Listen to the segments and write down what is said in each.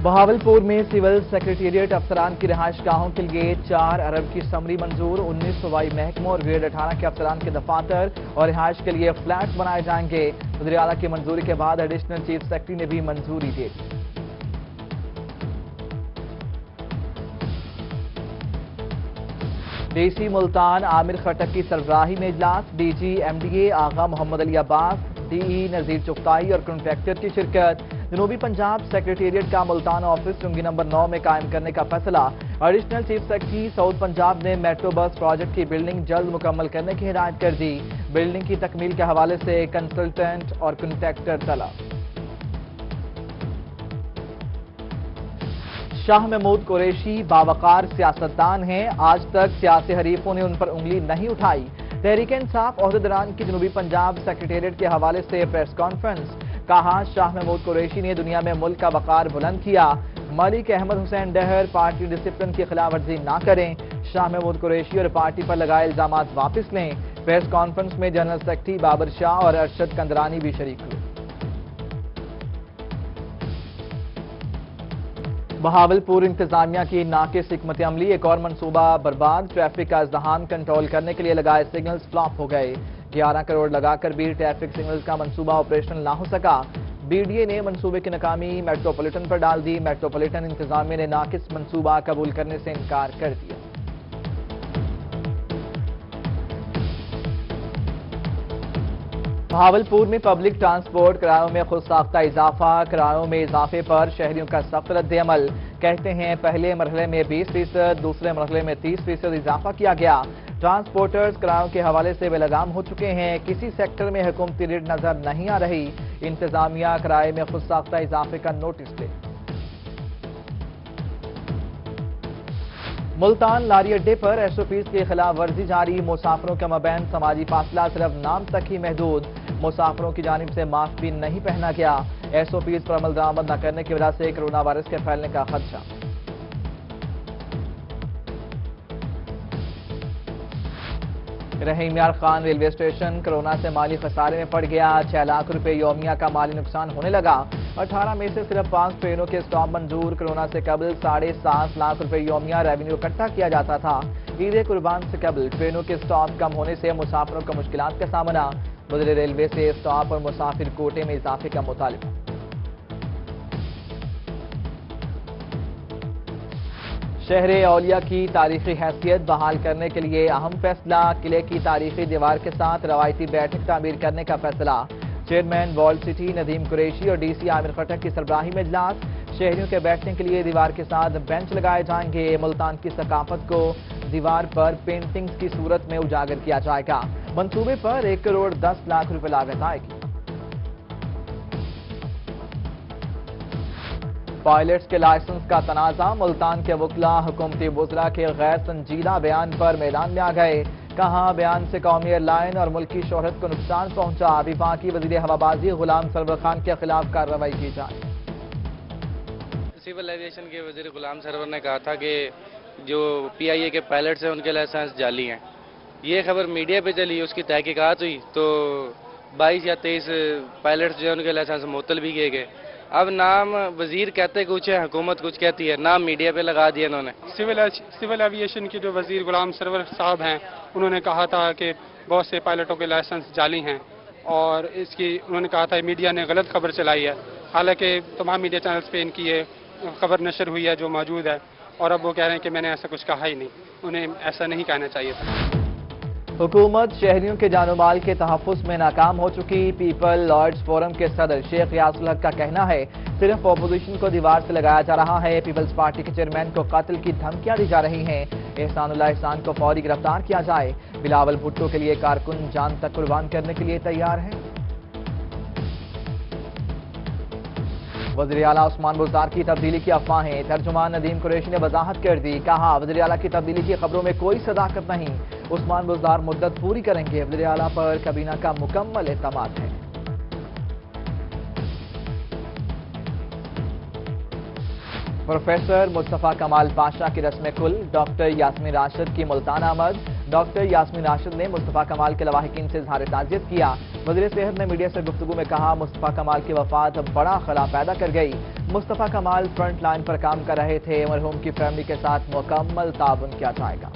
बहावलपुर में civil secretariat अफसरान की रिहाइश गाहों के लिए 4 अरब की समरी मंजूर। 19 सूबाई महकमों और ग्रेड 18 के अफसरान के दफातर और रिहाइश के लिए फ्लैट बनाए जाएंगे। वज़ीर आला की मंजूरी के बाद एडिशनल चीफ सेक्रेटरी ने भी मंजूरी दे दी। डीसी मुल्तान आमिर खटक की सरबराही में इजलास। डीजी एमडीए आगा मोहम्मद अली अब्बास, डीई नजीर चुगताई और कॉन्ट्रैक्टर की शिरकत। जनूबी पंजाब सेक्रेटेरिएट का मुल्तान ऑफिस चुंगी नंबर 9 में कायम करने का फैसला। Additional chief secretary south Punjab ने मेट्रो बस प्रोजेक्ट की बिल्डिंग जल्द मुकम्मल करने की हिदायत कर दी। बिल्डिंग की तकमील के हवाले से कंसल्टेंट और कॉन्ट्रैक्टर तलब। शाह महमूद कुरैशी बावकार सियासतदान हैं। आज तक सियासी हरीफों ने उन पर उंगली नहीं उठाई। तहरीक इंसाफ ओहदेदारान की जनूबी पंजाब सेक्रेटेरिएट के हवाले से प्रेस कॉन्फ्रेंस। कहा, शाह महमूद कुरैशी ने दुनिया में मुल्क का वकार बुलंद किया। मलिक अहमद हुसैन डहर पार्टी डिसिप्लिन की खिलाफ वर्जी ना करें। शाह महमूद कुरैशी और पार्टी पर लगाए इल्जामात वापस लें। प्रेस कॉन्फ्रेंस में जनरल सेक्रेटरी बाबर शाह और अरशद कंदरानी भी शरीक हुए। बहावलपुर इंतजामिया की नाकिस हिकमत अमली, एक और मंसूबा बर्बाद। ट्रैफिक का इज़्दिहाम कंट्रोल करने के लिए लगाए सिग्नल्स फ्लॉप हो गए। 11 करोड़ लगाकर भी ट्रैफिक सिग्नल्स का मंसूबा ऑपरेशनल ना हो सका। बीडीए ने मंसूबे की नाकामी मेट्रोपॉलिटन पर डाल दी। मेट्रोपॉलिटन इंतजामिया ने नाकिस मंसूबा कबूल करने से इनकार कर दिया। बहावलपुर में पब्लिक ट्रांसपोर्ट किरायों में खुद साख्ता इजाफा। किरायों में इजाफे पर शहरियों का सख्त रद्द-ए-अमल। कहते हैं पहले मरहले में 20%, दूसरे मरहले में 30% इजाफा किया गया। ट्रांसपोर्टर्स किरायों के हवाले से बेलगाम हो चुके हैं। किसी सेक्टर में हुकूमती रेट नजर नहीं आ रही। इंतजामिया किराए में खुद साख्ता इजाफे का नोटिस दे। मुल्तान लारी अड्डे पर एसओपीज की खिलाफ वर्जी जारी। मुसाफिरों के मबैन समाजी फासला सिर्फ नाम तक ही महदूद। मुसाफिरों की जानिब से मास्क भी नहीं पहना गया। एसओपीज पर अमल दरामद न करने की वजह से कोरोना वायरस के फैलने का खदशा। रहीम यार खान रेलवे स्टेशन कोरोना से माली खसारे में पड़ गया। 6 लाख रुपए यौमिया का माली नुकसान होने लगा। 18 में से सिर्फ 5 ट्रेनों के स्टॉप मंजूर। कोरोना से कबल 7.5 लाख रुपए यौमिया रेवेन्यू इकट्ठा किया जाता था। ईद कुर्बान से कबल ट्रेनों के स्टॉप कम होने से मुसाफिरों को मुश्किलात का सामना। वज़ीर रेलवे से स्टॉप और मुसाफिर कोटे में इजाफे का मुतालिबा। शहर औलिया की तारीखी हैसियत बहाल करने के लिए अहम फैसला। किले की तारीखी दीवार के साथ रवायती बैठक तामीर करने का फैसला। Chairman walled city Nadeem Qureshi और डीसी आमिर खटक की सरबराही में इजलास। शहरियों के बैठने के लिए दीवार के साथ बेंच लगाए जाएंगे। मुल्तान की सकाफत को दीवार पर पेंटिंग्स की सूरत में उजागर किया जाएगा। मंसूबे पर 1 करोड़ 10 लाख रुपए लागत आएगी। पायलट्स के लाइसेंस का तनाजा। मुल्तान के वकला हुकूमती वज़रा के गैर संजीदा बयान पर मैदान में आ गए। कहा, बयान से कौमी एयरलाइन और मुल्क की शोहरत को नुकसान पहुंचा। विफाकी वज़ीर हवाबाजी गुलाम सरवर खान के खिलाफ कार्रवाई की जाए। सिविल एविएशन के वज़ीर गुलाम सरवर ने कहा था कि जो पीआईए के पायलट्स हैं उनके लाइसेंस जाली हैं। ये खबर मीडिया पे चली, उसकी तहकीकात हुई तो 22 या 23 पायलट्स जो है उनके लाइसेंस मुअत्तल भी किए गए। अब नाम वजीर कहते कुछ है, हुकूमत कुछ कहती है, नाम मीडिया पे लगा दिया इन्होंने। सिविल एविएशन के जो वजीर गुलाम सरवर साहब हैं उन्होंने कहा था कि बहुत से पायलटों के लाइसेंस जाली हैं और इसकी उन्होंने कहा था मीडिया ने गलत खबर चलाई है। हालांकि तमाम मीडिया चैनल्स पे इनकी ये खबर नशर हुई है जो मौजूद है और अब वो कह रहे हैं कि मैंने ऐसा कुछ कहा ही नहीं। उन्हें ऐसा नहीं कहना चाहिए था। हुकूमत शहरियों के जानो माल के तहफ़्फ़ुज़ में नाकाम हो चुकी। पीपल लॉर्ड्स फोरम के सदर शेख यासुल हक का कहना है सिर्फ अपोजिशन को दीवार से लगाया जा रहा है। पीपल्स पार्टी के चेयरमैन को कत्ल की धमकियां दी जा रही हैं। एहसानुल्लाह एहसान को फौरी गिरफ्तार किया जाए। बिलावल भुट्टो के लिए कारकुन जान तक कुर्बान करने के लिए तैयार है। वज़ीर आला उस्मान बुज़दार की तब्दीली की अफवाहें। तर्जुमान नदीम कुरैशी ने वजाहत कर दी। कहा, वज़ीर आला की तब्दीली की खबरों में कोई सदाकत नहीं। उस्मान बुज़दार मुद्दत पूरी करेंगे। वज़ीर आला पर काबीना का मुकम्मल एतमाद है। प्रोफेसर मुस्तफ़ा कमाल पाशा की रस्म कुल। डॉक्टर यास्मीन राशिद की मुल्तान आमद। ڈاکٹر یاسمین راشد نے مصطفیٰ کمال کے لواحقین سے اظہار تعزیت کیا۔ وزیر صحت نے میڈیا سے گفتگو میں کہا، مصطفیٰ کمال کی وفات بڑا خلا پیدا کر گئی۔ مصطفیٰ کمال فرنٹ لائن پر کام کر رہے تھے، مرحوم کی فیملی کے ساتھ مکمل تعاون کیا جائے گا۔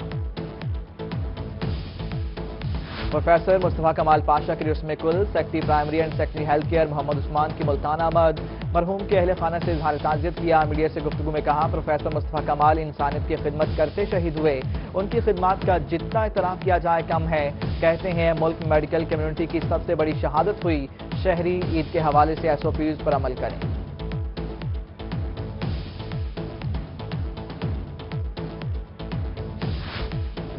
پروفیسر مصطفیٰ کمال پاشا کی رسم کل secretary primary and secretary health care Muhammad Usman کی ملتان آمد، مرحوم کے اہل خانہ سے اظہار تعزیت کیا۔ میڈیا سے گفتگو میں کہا، پروفیسر مصطفیٰ کمال انسانیت کی خدمت کرتے شہید ہوئے، ان کی خدمات کا جتنا اعتراف کیا جائے کم ہے۔ کہتے ہیں ملک میں میڈیکل کمیونٹی کی سب سے بڑی شہادت ہوئی، شہری عید کے حوالے سے SOPs پر عمل کریں۔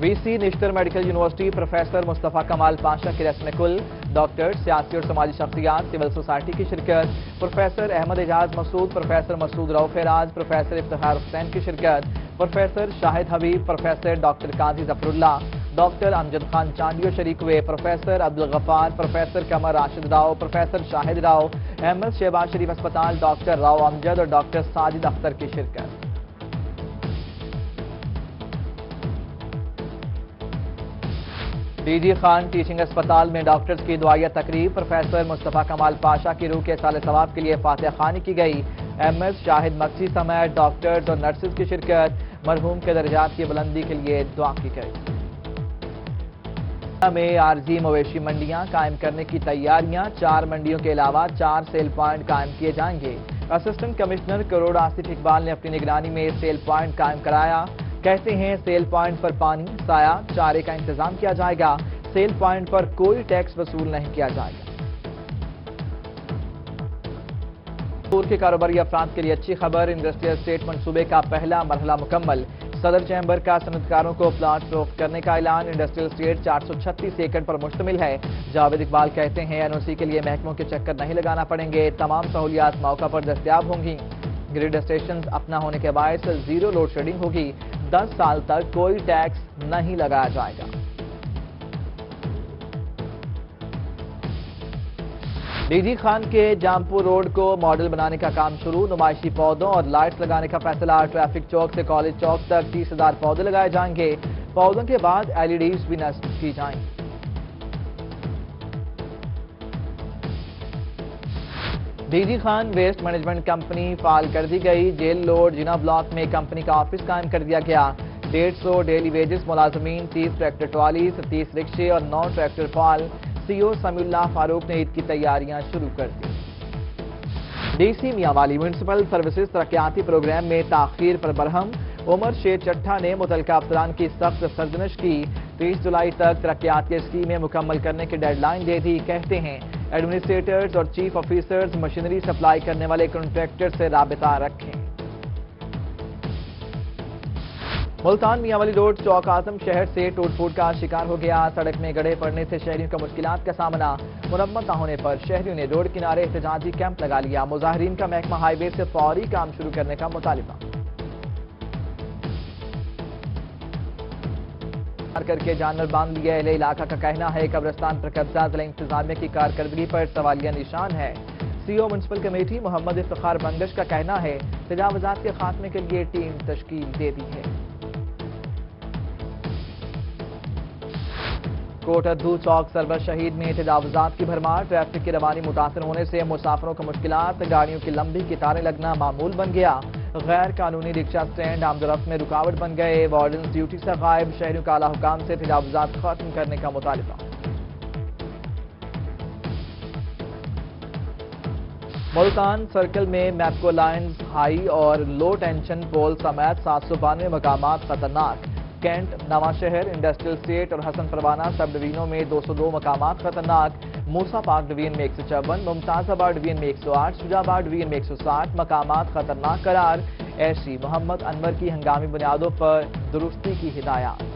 VC نشتر میڈیکل یونیورسٹی پروفیسر مصطفیٰ کمال پاشا کی رسم کل، ڈاکٹر، سیاسی اور سماجی شخصیات، سول سوسائٹی کی شرکت، professor Ahmad Ijaz Masood, professor Masood Rauf Raj, professor Iftikhar Hussain کی شرکت، professor Shahid Habib, professor doctor Qazi Zafar Ullah, doctor Amjad Khan Chandio شریک ہوئے، professor Abdul Ghaffar, professor Qamar Rashid Rao, professor Shahid Rao, MS Shahbaz Sharif اسپتال ڈاکٹر راؤ امجد اور ڈاکٹر ساجد اختر کی شرکت۔ DG خان ٹیچنگ اسپتال میں ڈاکٹرز کی دعائیہ تقریب، پروفیسر مصطفیٰ کمال پاشا کی روح کے سال ثواب کے لیے فاتحہ خوانی کی گئی۔ MS شاہد مکسی سمیت ڈاکٹرز اور نرسز کی شرکت، مرحوم کے درجات کی بلندی کے لیے دعا کی گئی۔ میں عارضی مویشی منڈیاں قائم کرنے کی تیاریاں، 4 منڈیوں کے علاوہ 4 سیل پوائنٹ قائم کیے جائیں گے۔ اسسٹنٹ کمشنر کروڑ آصف اقبال نے اپنی نگرانی میں سیل پوائنٹ قائم کرایا۔ کہتے ہیں سیل پوائنٹ پر پانی، سایہ، چارے کا انتظام کیا جائے گا۔ سیل پوائنٹ پر کوئی ٹیکس وصول نہیں کیا جائے گا۔ پور کے کاروباری افراد کے لیے اچھی خبر، انڈسٹریل اسٹیٹ منصوبے کا پہلا مرحلہ مکمل۔ صدر چیمبر کا صنعتکاروں کو پلاٹ فروخت کرنے کا اعلان، انڈسٹریل اسٹیٹ 436 ایکڑ پر مشتمل ہے۔ جاوید اقبال کہتے ہیں NOC کے لیے محکموں کے چکر نہیں لگانا پڑیں گے، تمام سہولیات موقع پر دستیاب ہوں گی۔ گریڈ اسٹیشنز اپنا ہونے کے باعث 0 لوڈ شیڈنگ ہوگی، 10 سال تک کوئی ٹیکس نہیں لگایا جائے گا۔ DG خان کے جامپور روڈ کو ماڈل بنانے کا کام شروع، نمائشی پودوں اور لائٹس لگانے کا فیصلہ۔ ٹریفک چوک سے کالج چوک تک 30,000 پودے لگائے جائیں گے، پودوں کے بعد LEDs بھی نصب کی جائیں۔ DG Khan waste management company فعال کر دی گئی، جیل روڈ جنا بلاک میں کمپنی کا آفس قائم کر دیا گیا۔ 150 ڈیلی ویجز ملازمین، 30 ٹریکٹر ٹرالیز، 30 رکشے اور 9 ٹریکٹر فعال۔ CO سمیع اللہ فاروق نے عید کی تیاریاں شروع کر دی۔ DC میاں والی میونسپل سروسز ترقیاتی پروگرام میں تاخیر پر برہم، عمر شیر چٹھا نے متعلقہ افسران کی سخت سرزنش کی، 30 جولائی تک ترقیات کی اسکیمیں مکمل کرنے کی ڈیڈ لائن دے دی۔ کہتے ہیں ایڈمنسٹریٹرز اور چیف آفیسرز مشینری سپلائی کرنے والے کنٹریکٹر سے رابطہ رکھیں۔ ملتان میاں والی روڈ چوک اعظم شہر سے ٹوٹ پھوٹ کا شکار ہو گیا، سڑک میں گڑھے پڑنے سے شہریوں کا مشکلات کا سامنا، مرمت نہ ہونے پر شہریوں نے روڈ کنارے احتجاجی کیمپ لگا لیا، مظاہرین کا محکمہ ہائی وے سے فوری کام شروع کرنے کا مطالبہ کر کے جانور باندھ لیے۔ اہل علاقہ کا کہنا ہے قبرستان پر قبضہ ضلع انتظامیہ کی کارکردگی پر سوالیہ نشان ہے۔ CO میونسپل کمیٹی محمد افتخار بنگش کا کہنا ہے تجاوزات کے خاتمے کے لیے ٹیم تشکیل دے دی ہے۔ کوٹردو چوک سرور شہید میں تجاوزات کی بھرمار، ٹریفک کی روانی متاثر ہونے سے مسافروں کو مشکلات، گاڑیوں کی لمبی قطاریں لگنا معمول بن گیا، غیر قانونی رکشہ سٹینڈ آمد و رفت میں رکاوٹ بن گئے، وارڈنز ڈیوٹی سے غائب، شہریوں کا اعلیٰ حکام سے تجاوزات ختم کرنے کا مطالبہ۔ ملتان سرکل میں میپکو لائنز ہائی اور لو ٹینشن پول سمیت 792 مقامات خطرناک، کینٹ، نواں شہر، انڈسٹریل اسٹیٹ اور حسن پروانہ سب ڈویژنوں میں 202 مقامات خطرناک، موسیٰ پاک ڈویژن میں 154، ممتاز آباد ڈویژن میں 108، شجاع آباد ڈویژن میں 160 مقامات خطرناک قرار، ایسی محمد انور کی ہنگامی بنیادوں پر درستی کی ہدایات۔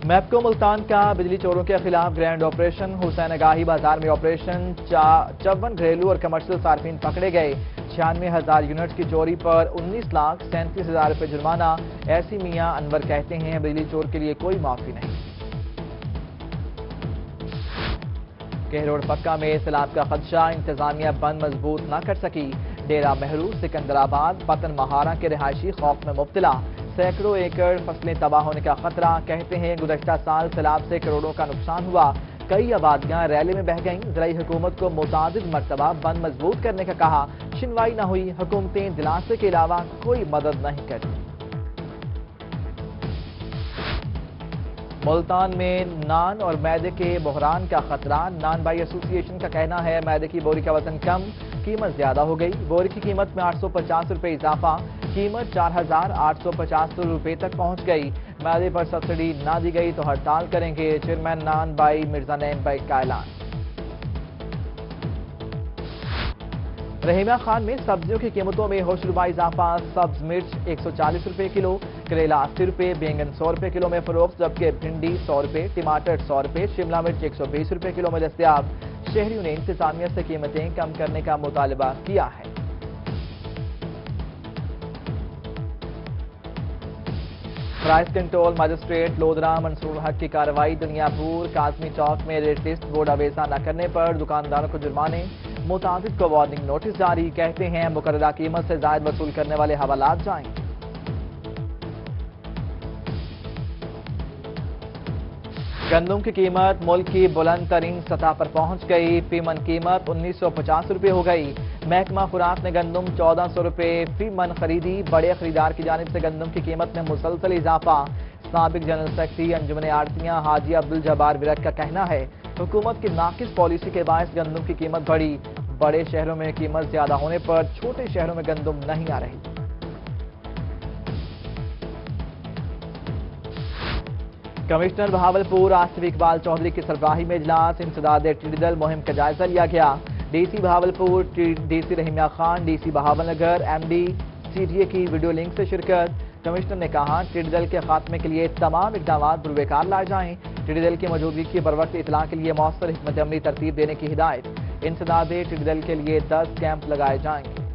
میپکو ملتان کا بجلی چوروں کے خلاف گرینڈ آپریشن، حسین اگاہی بازار میں آپریشن، 54 گھریلو اور کمرشل صارفین پکڑے گئے، 96,000 یونٹس کی چوری پر 19,37,000 روپے جرمانہ، ایسی میاں انور کہتے ہیں بجلی چور کے لیے کوئی معافی نہیں۔ کہروڑ پکا میں سیلاب کا خدشہ، انتظامیہ بند مضبوط نہ کر سکی، ڈیرہ مہرو، سکندرآباد، پتن مہارا کے رہائشی خوف میں مبتلا، सैकड़ों एकड़ फसलें तबाह होने का खतरा। कहते हैं गुज़श्ता साल सैलाब से करोड़ों का नुकसान हुआ, कई आबादियां रैली में बह गईं। ज़राई हुकूमत को मुतादिद मरतबा बंद मजबूत करने का कहा, सुनवाई न हुई। हुकूमतें दिलासे के अलावा कोई मदद नहीं करती। मुल्तान में नान और मैदे के बहरान का खतरा। नान बाई एसोसिएशन का कहना है मैदे की बोरी का वजन कम, कीमत ज्यादा हो गई। बोरी की कीमत में 850 रुपए इजाफा, कीमत 4,850 रुपए तक पहुंच गई। मैदे पर सब्सिडी ना दी गई तो हड़ताल करेंगे। चेयरमैन नान बाई मिर्जा नईम बाई का ऐलान। रहीमा खान में सब्जियों की कीमतों में होशरुबा इजाफा। सब्ज मिर्च 140 रुपए किलो, करेला 80 रुपए, बैंगन 100 रुपए किलो में फरोख्त, जबकि भिंडी 100 रुपए, टमाटर 100 रुपए, शिमला मिर्च 120 रुपए किलो में दस्तयाब। शहरियों ने इंतजामिया से कीमतें कम करने का मुतालबा किया है। Price control magistrate Lodhran Mansoor Haq की कार्रवाई। दुनियापुर काजमी चौक में रेट लिस्ट बोर्ड अवेसा न करने पर दुकानदारों को जुर्माने, मुताबिक को वार्निंग नोटिस जारी। कहते हैं मुकर्ररा कीमत से जायद वसूल करने वाले हवालात जाएंगे। गंदम की कीमत मुल्क की बुलंद तरीन सतह पर पहुंच गई। फी मन कीमत 1950 रुपए हो गई। महकमा खुराक ने गंदम 1400 रुपए फी मन खरीदी। बड़े खरीदार की जानिब से गंदम की कीमत में मुसलसल इजाफा। साबिक जनरल सेक्रेटरी अंजुमन आड़तियां हाजी अब्दुल जब्बार विरक का कहना है हुकूमत की नाकिस पॉलिसी के बायस गंदम की कीमत बढ़ी। बड़े शहरों में कीमत ज्यादा होने पर छोटे शहरों में गंदम नहीं आ रही। कमिश्नर बहावलपुर आसिफ इकबाल चौधरी की सरबराही में इजलास। इंसदाद टिड्डी दल मुहिम का जायजा लिया गया। DC Bahawalpur, DC Rahima Khan, DC Bahawalnagar, MD CDA की वीडियो लिंक से शिरकत। कमिश्नर ने कहा टिड्डी दल के खात्मे के लिए तमाम इकदाम पुरवेकार लाए जाएं। टिड्डी दल की मौजूदगी की बरवक्त इतला के लिए मौसर हिकमत अमली तरतीब देने की हिदायत। इंसदाद टिड्डी दल के लिए 10 कैंप लगाए जाएंगे।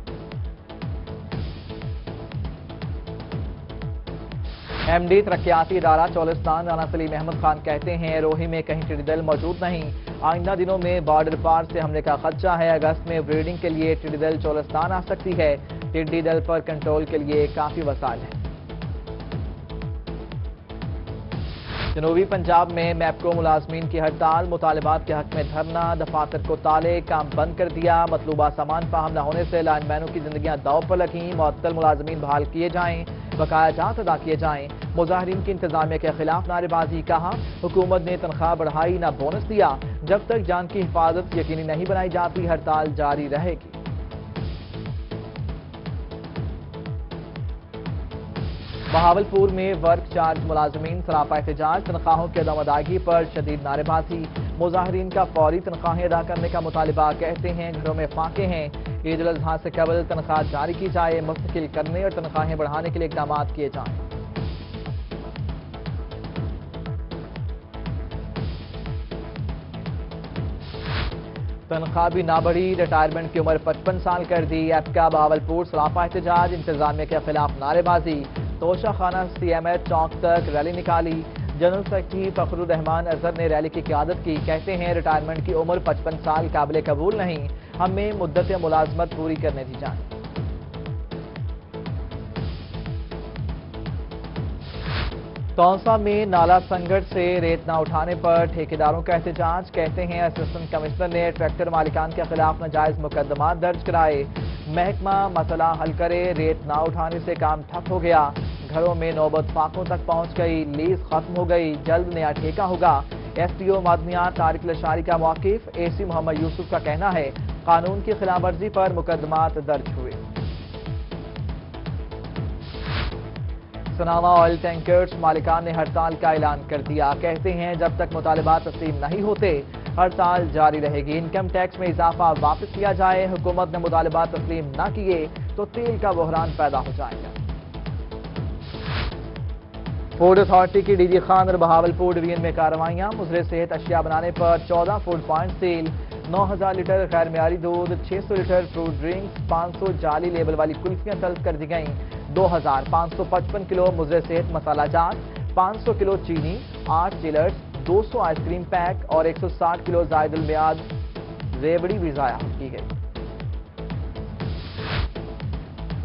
एमडी तरक्याती इदारा चौलिस्तान राना सलीम अहमद खान कहते हैं रोही में कहीं टिड्डी दल मौजूद नहीं। आइंदा दिनों में बॉर्डर पार से हमले का खदशा है। अगस्त में ब्रीडिंग के लिए टिड्डी दल चौलिस्तान आ सकती है। टिड्डी दल पर कंट्रोल के लिए काफी वसाइल है। जनूबी पंजाब में मैपको मुलाजमीन की हड़ताल। मुतालिबात के हक में धरना, दफातर को ताले, काम बंद कर दिया। मतलूबा सामान फाहम न होने से लाइनमैनों की जिंदगियां दाव पर लगी। मुअत्तल मुलाजमीन बहाल किए जाएं, बकाया जात अदा किए जाएं। मुजाहिरीन की इंतजामिया के खिलाफ नारेबाजी। कहा हुकूमत ने तनख्वाह बढ़ाई न बोनस दिया। जब तक जान की हिफाजत यकीनी नहीं बनाई जाती हड़ताल जारी रहेगी। बहावलपुर में वर्क चार्ज मुलाजमीन सरापा एहतजाज। तनख्वाहों की अदम अदायगी पर शदीद नारेबाजी। मुजाहिरीन का फौरी तनख्वाहें अदा करने का मुतालिबा। कहते हैं घरों में फाके हैं। ईद उल अजहा से कबल तनख्वाह जारी की जाए, मुस्तकिल करने और तनख्वाहें बढ़ाने के लिए इकदाम किए जाएं। तनख्वाह भी ना बढ़ी। रिटायरमेंट की उम्र 55 साल कर दी। एपका बहावलपुर सरापा एहतजाज। इंतजामिया के खिलाफ नारेबाजी। तोशा खाना सीएमएच चौक तक रैली निकाली। जनरल सेक्रेटरी फखरुर रहमान अजहर ने रैली की क़यादत की। कहते हैं रिटायरमेंट की उम्र 55 साल काबिल कबूल नहीं, हमें मुद्दत मुलाजमत पूरी करने दी जाए। तौसा में नाला संकट से रेत न उठाने पर ठेकेदारों का एहतजाज। कहते हैं असिस्टेंट कमिश्नर ने ट्रैक्टर मालिकान के खिलाफ नाजायज मुकदमा दर्ज कराए। महकमा मसला हल करे, रेत न उठाने से काम ठप हो गया। घरों में नौबत फाकों तक पहुंच गई। लीज खत्म हो गई, जल्द नया ठेका होगा। एसडीओ मादनियात तारिक लशारी का मौकिफ। एसी मोहम्मद यूसुफ का कहना है कानून की खिलाफ वर्जी पर मुकदमात दर्ज हुए। सनावा ऑयल टैंकर्स मालिकान ने हड़ताल का ऐलान कर दिया। कहते हैं जब तक मुतालिबात तस्लीम नहीं होते हड़ताल जारी रहेगी। इनकम टैक्स में इजाफा वापस लिया जाए। हुकूमत ने मुतालिबात तस्लीम न किए तो तेल का बहरान पैदा हो जाएगा। फूड अथॉरिटी की डीजी खान और बहावलपुर डिवीजन में कार्रवाइयां। मुजरे सेहत अशिया बनाने पर 14 फूड पॉइंट सील। 9000 लीटर गैर मियारी दूध, 600 लीटर फ्रूट ड्रिंक्स, 500 जाली लेबल वाली कुल्फियां तलब कर दी गईं। 2555 किलो मुजरे सेहत मसाला जात, 500 किलो चीनी, 8 चिलर्स, 200 आइसक्रीम पैक और 160 किलो जायदुल मियाद रेवड़ी भी ज़ाया की गई।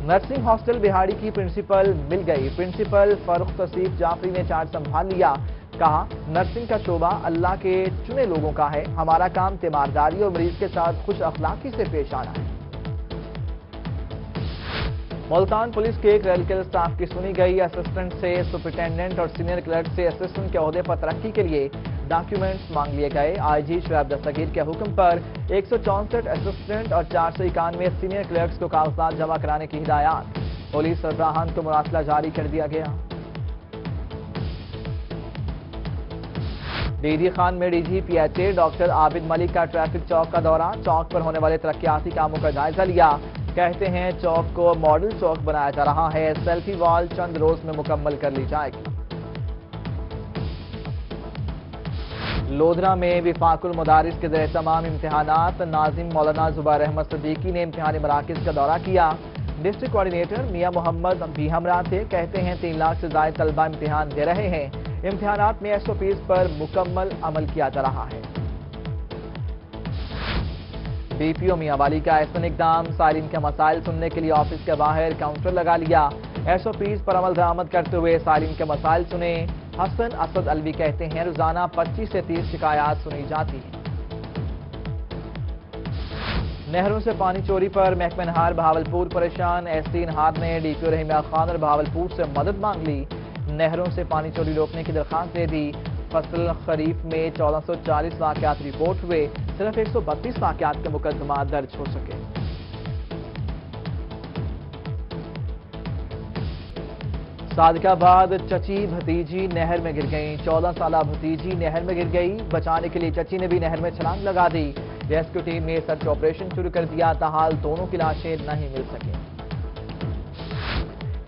नर्सिंग हॉस्टल बिहाड़ी की प्रिंसिपल मिल गई। प्रिंसिपल फरूख तसीफ जाफरी ने चार्ज संभाल लिया। कहा, नर्सिंग का शोबा अल्लाह के चुने लोगों का है। हमारा काम तीमारदारी और मरीज के साथ खुश अखलाकी से पेश आना है। मुल्तान पुलिस के क्लरिकल स्टाफ की सुनी गई। असिस्टेंट से सुपरिटेंडेंट और सीनियर क्लर्क से असिस्टेंट के ओहदे पर तरक्की के लिए डॉक्यूमेंट्स मांग लिए गए। आईजी शोएब दस्तगीर के हुक्म पर 164 असिस्टेंट और 491 सीनियर क्लर्क्स को कागजात जमा कराने की हिदायत। पुलिस सरबराहान को मुरासला जारी कर दिया गया। डीडी खान में DG PHA doctor Abid Malik का ट्रैफिक चौक का दौरा। चौक पर होने वाले तरक्याती कामों का जायजा लिया। कहते हैं चौक को मॉडल चौक बनाया जा रहा है। सेल्फी वॉल चंद रोज में मुकम्मल कर ली जाएगी। लोधरा में विफाकुल मदारिस के ज़रिए तमाम इम्तिहानात। नाजिम मौलाना जुबैर अहमद सिद्दीकी ने इम्तिहानी मराकिज का दौरा किया। डिस्ट्रिक्ट कोऑर्डिनेटर मियां मोहम्मद भी हमरा थे। कहते हैं 3 लाख से ज्यादा तलबा इम्तिहान दे रहे हैं। इम्तिहानात में SOPs पर मुकम्मल अमल किया जा रहा है। BPO मियांवाली का एहसन इकदाम। सालिन के मसाइल सुनने के लिए ऑफिस के बाहर काउंटर लगा लिया। SOPs पर अमल दरामद करते हुए सालिन के मसाइल सुने। हसन असद अलवी कहते हैं रोजाना 25 से 30 शिकायत सुनी जाती हैं। नहरों से पानी चोरी पर महकमा नहार बहावलपुर परेशान। SC नहार ने DPO रहीमा खान और बहावलपुर से मदद मांग ली। नहरों से पानी चोरी रोकने की दरख्वास्त दे दी। फसल खरीफ में 1440 वाकयात रिपोर्ट हुए। सिर्फ 132 वाकयात के मुकदमा दर्ज हो सके। सादिकाबाद चची भतीजी नहर में गिर गई। 14 साला भतीजी नहर में गिर गई। बचाने के लिए चची ने भी नहर में छलांग लगा दी। रेस्क्यू टीम ने सर्च ऑपरेशन शुरू कर दिया। ताहाल दोनों की लाशें नहीं मिल सकी।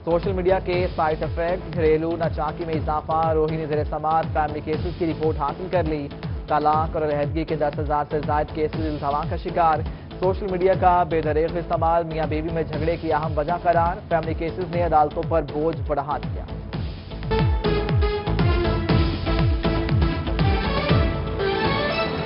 सोशल मीडिया के साइड इफेक्ट। घरेलू नाचाकी में इजाफा। रोहिणी ज़ेर समात फैमिली केसेस की रिपोर्ट हासिल कर ली। तलाक और अलहदगी के 10,000 से ज्यादा केसेस इल्जाम का शिकार। सोशल मीडिया का बेदरीग इस्तेमाल मियां बीवी में झगड़े की अहम वजह करार। फैमिली केसेस ने अदालतों पर बोझ बढ़ा दिया।